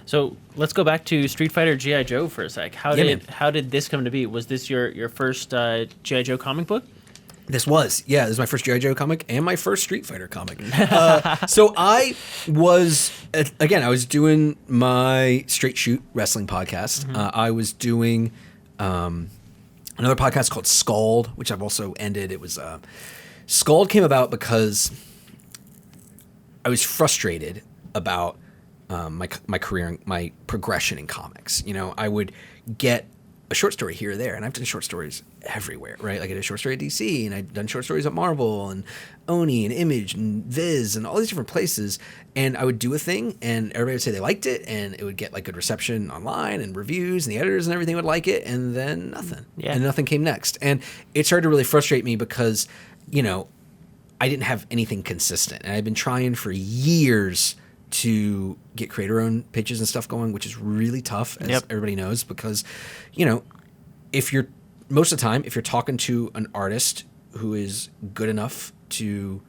So let's go back to Street Fighter G.I. Joe for a sec. How did this come to be? Was this your first G.I. Joe comic book? This was my first G.I. Joe comic and my first Street Fighter comic. So I was doing my Straight Shoot wrestling podcast. Mm-hmm. I was doing another podcast called Scald, which I've also ended. It was Scald came about because I was frustrated about my career and my progression in comics. You know, I would get a short story here or there, and I've done short stories everywhere, right? Like I did a short story at DC, and I've done short stories at Marvel and Oni and Image and Viz and all these different places. And I would do a thing, and everybody would say they liked it, and it would get like good reception online and reviews, and the editors and everything would like it, and then nothing. Yeah. And nothing came next. And it started to really frustrate me because, you know, I didn't have anything consistent, and I've been trying for years to get creator-owned pitches and stuff going, which is really tough, as everybody knows, because, you know, most of the time, if you're talking to an artist who is good enough to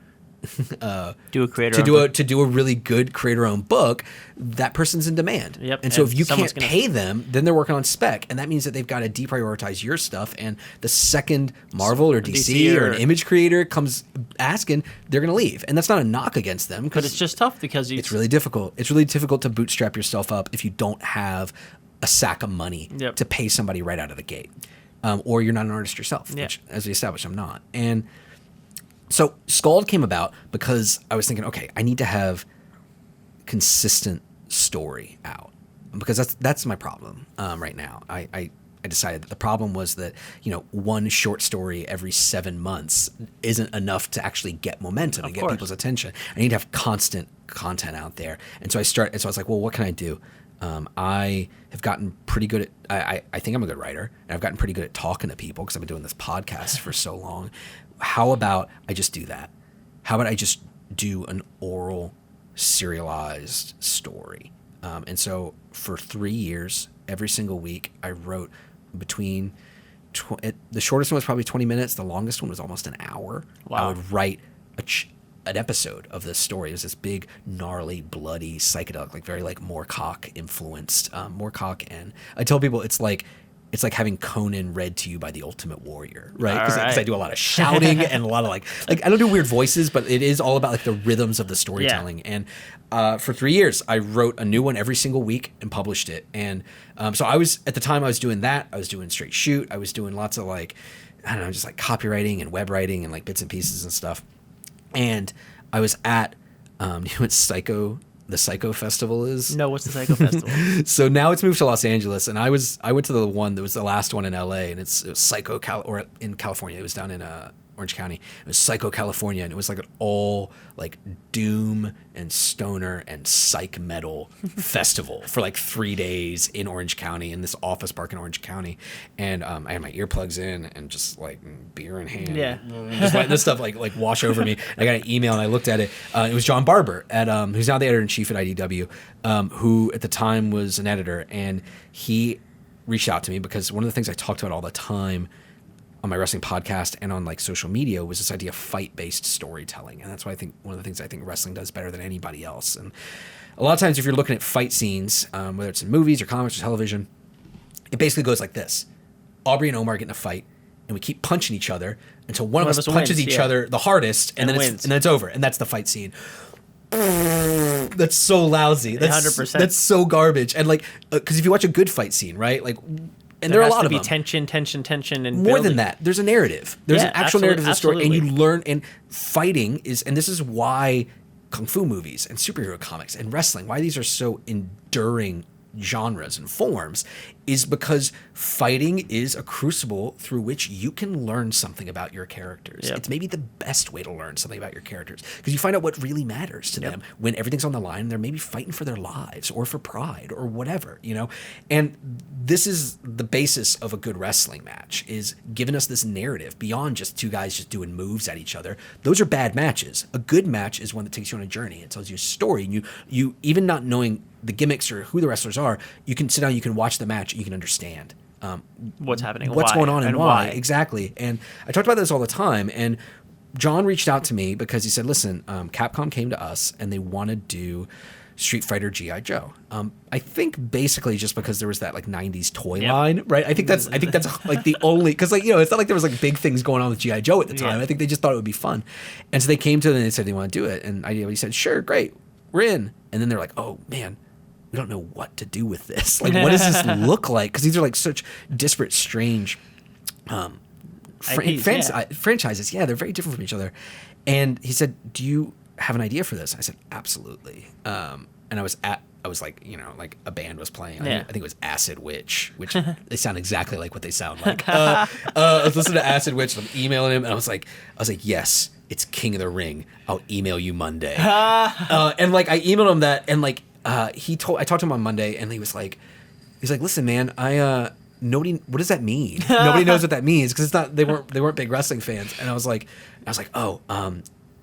do a really good creator-owned book, that person's in demand. Yep. And so if you can't pay them, then they're working on spec, and that means that they've got to deprioritize your stuff. And the second Marvel or DC or an Image creator comes asking, they're going to leave. And that's not a knock against them, but it's just tough because it's really difficult. It's really difficult to bootstrap yourself up if you don't have a sack of money to pay somebody right out of the gate, or you're not an artist yourself, which, as we established, I'm not. And so Scald came about because I was thinking, okay, I need to have consistent story out, because that's my problem right now. I decided that the problem was that, you know, one short story every 7 months isn't enough to actually get momentum and get people's attention. I need to have constant content out there. And so I was like, well, what can I do? I have gotten pretty good at, I think I'm a good writer, and I've gotten pretty good at talking to people because I've been doing this podcast for so long. How about I just do that? How about I just do an oral serialized story? And so for 3 years, every single week, I wrote between, the shortest one was probably 20 minutes. The longest one was almost an hour. Wow. I would write an episode of this story. It was this big, gnarly, bloody, psychedelic, like very like Moorcock influenced, Moorcock. And I tell people it's like having Conan read to you by the Ultimate Warrior, right? Because I do a lot of shouting and a lot of like I don't do weird voices, but it is all about like the rhythms of the storytelling. Yeah. And for 3 years, I wrote a new one every single week and published it. And so I was, at the time I was doing that. I was doing Straight Shoot. I was doing lots of like, I don't know, just like copywriting and web writing and like bits and pieces and stuff. And I was at, you know what the Psycho Festival is? No, what's the Psycho Festival? So now it's moved to Los Angeles, and I went to the one that was the last one in LA, and it was Psycho or in California. It was down in Orange County. It was Psycho California, and it was like an all like doom and stoner and psych metal festival for like 3 days in Orange County, in this office park in Orange County. And I had my earplugs in and just like beer in hand, just letting this stuff like wash over me. I got an email and I looked at it. It was John Barber at who's now the editor-in-chief at IDW, who at the time was an editor, and he reached out to me because one of the things I talked about all the time on my wrestling podcast and on like social media was this idea of fight-based storytelling. And that's why I think one of the things I think wrestling does better than anybody else. And a lot of times if you're looking at fight scenes, whether it's in movies or comics or television, it basically goes like this. Aubrey and Omar get in a fight, and we keep punching each other until one of us punches each other the hardest, and then it's over. And that's the fight scene. That's so lousy. That's 100%. That's so garbage. And like, because if you watch a good fight scene, right? Like, and there are a lot of them. There has to be tension, and more than that. There's a narrative. There's an actual narrative of the story, and you absolutely. learn. And fighting is, and this is why kung fu movies and superhero comics and wrestling, why these are so enduring genres and forms, is because fighting is a crucible through which you can learn something about your characters. It's maybe the best way to learn something about your characters, because you find out what really matters to them when everything's on the line and they're maybe fighting for their lives or for pride or whatever, you know? And this is the basis of a good wrestling match, is giving us this narrative beyond just two guys just doing moves at each other. Those are bad matches. A good match is one that takes you on a journey. It tells you a story, and you even not knowing the gimmicks or who the wrestlers are, you can sit down, you can watch the match, you can understand what's happening, what's going on, and why. Exactly. And I talked about this all the time. And John reached out to me because he said, listen, Capcom came to us and they want to do Street Fighter G.I. Joe. I think basically just because there was that like 90s toy line, right? I think that's like the only, because like, it's not like there was like big things going on with G.I. Joe at the time. I think they just thought it would be fun. And so they came to them and they said they want to do it. And I said, sure, great, we're in. And then they're like, oh man, we don't know what to do with this. Like, what does this look like? Because these are like such disparate, strange franchises. Yeah, they're very different from each other. And he said, do you have an idea for this? I said, absolutely. And I was like, like a band was playing. I think it was Acid Witch, which they sound exactly like what they sound like. I was listening to Acid Witch, and I'm emailing him, and I was like, yes, it's King of the Ring. I'll email you Monday. And like I emailed him that, and like I talked to him on Monday, and he's like, listen, man, nobody, what does that mean? Nobody knows what that means, because it's not, they weren't big wrestling fans. And I was like, oh,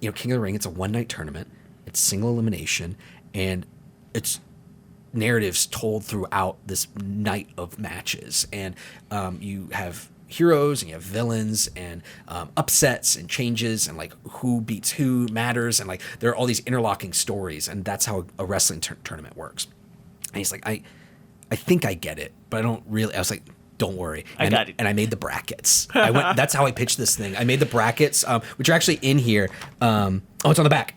King of the Ring, it's a one-night tournament. It's single elimination, and it's narratives told throughout this night of matches. And you have heroes and you have villains and upsets and changes, and like who beats who matters, and like there are all these interlocking stories, and that's how a wrestling tournament works. And he's like, I think I get it, but I don't really. I was like, don't worry. I got it. And I made the brackets. That's how I pitched this thing. I made the brackets, which are actually in here. It's on the back.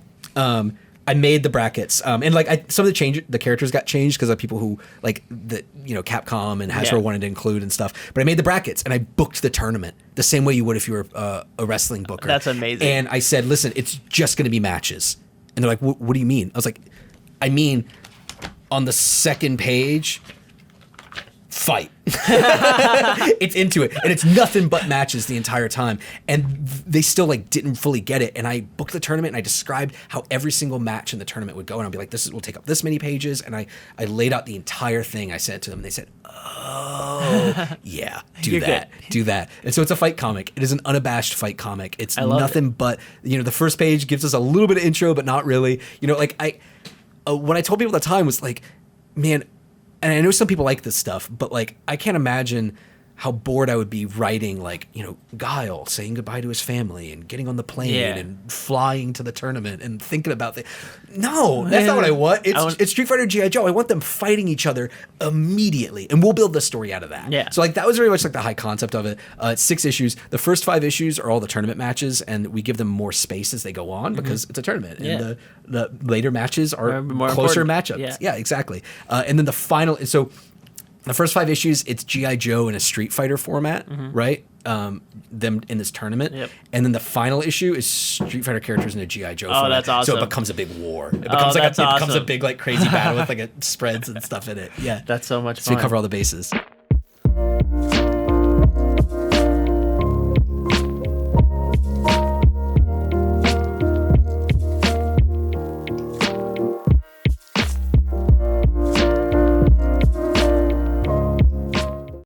I made the brackets, and like some of the characters got changed because of people who like the Capcom and Hasbro wanted to include and stuff. But I made the brackets, and I booked the tournament the same way you would if you were a wrestling booker. That's amazing. And I said, listen, it's just going to be matches. And they're like, what do you mean? I was like, I mean, on the second page, fight. It's into it, and it's nothing but matches the entire time, and they still like didn't fully get it. And I booked the tournament, and I described how every single match in the tournament would go, and I'll be like, will take up this many pages, and I laid out the entire thing. I sent it to them, and they said, oh yeah, do that. And so it's a fight comic. It is an unabashed fight comic. It's nothing but the first page gives us a little bit of intro, but not really. Like what I told people at the time was like, man, and I know some people like this stuff, but like I can't imagine how bored I would be writing like, Guile saying goodbye to his family and getting on the plane and flying to the tournament and thinking about the. No, that's not what I want. It's Street Fighter G.I. Joe. I want them fighting each other immediately, and we'll build the story out of that. Yeah. So like that was very much like the high concept of it. It's 6 issues. The first 5 issues are all the tournament matches, and we give them more space as they go on because it's a tournament. Yeah. And the later matches are more closer matchups. Yeah, exactly. And then the final. So the first 5 issues, it's G.I. Joe in a Street Fighter format, right? Them in this tournament. Yep. And then the final issue is Street Fighter characters in a G.I. Joe format. That's awesome. So it becomes a big war. It becomes, it becomes a big like crazy battle with like spreads and stuff in it. Yeah. That's so much fun. So you cover all the bases.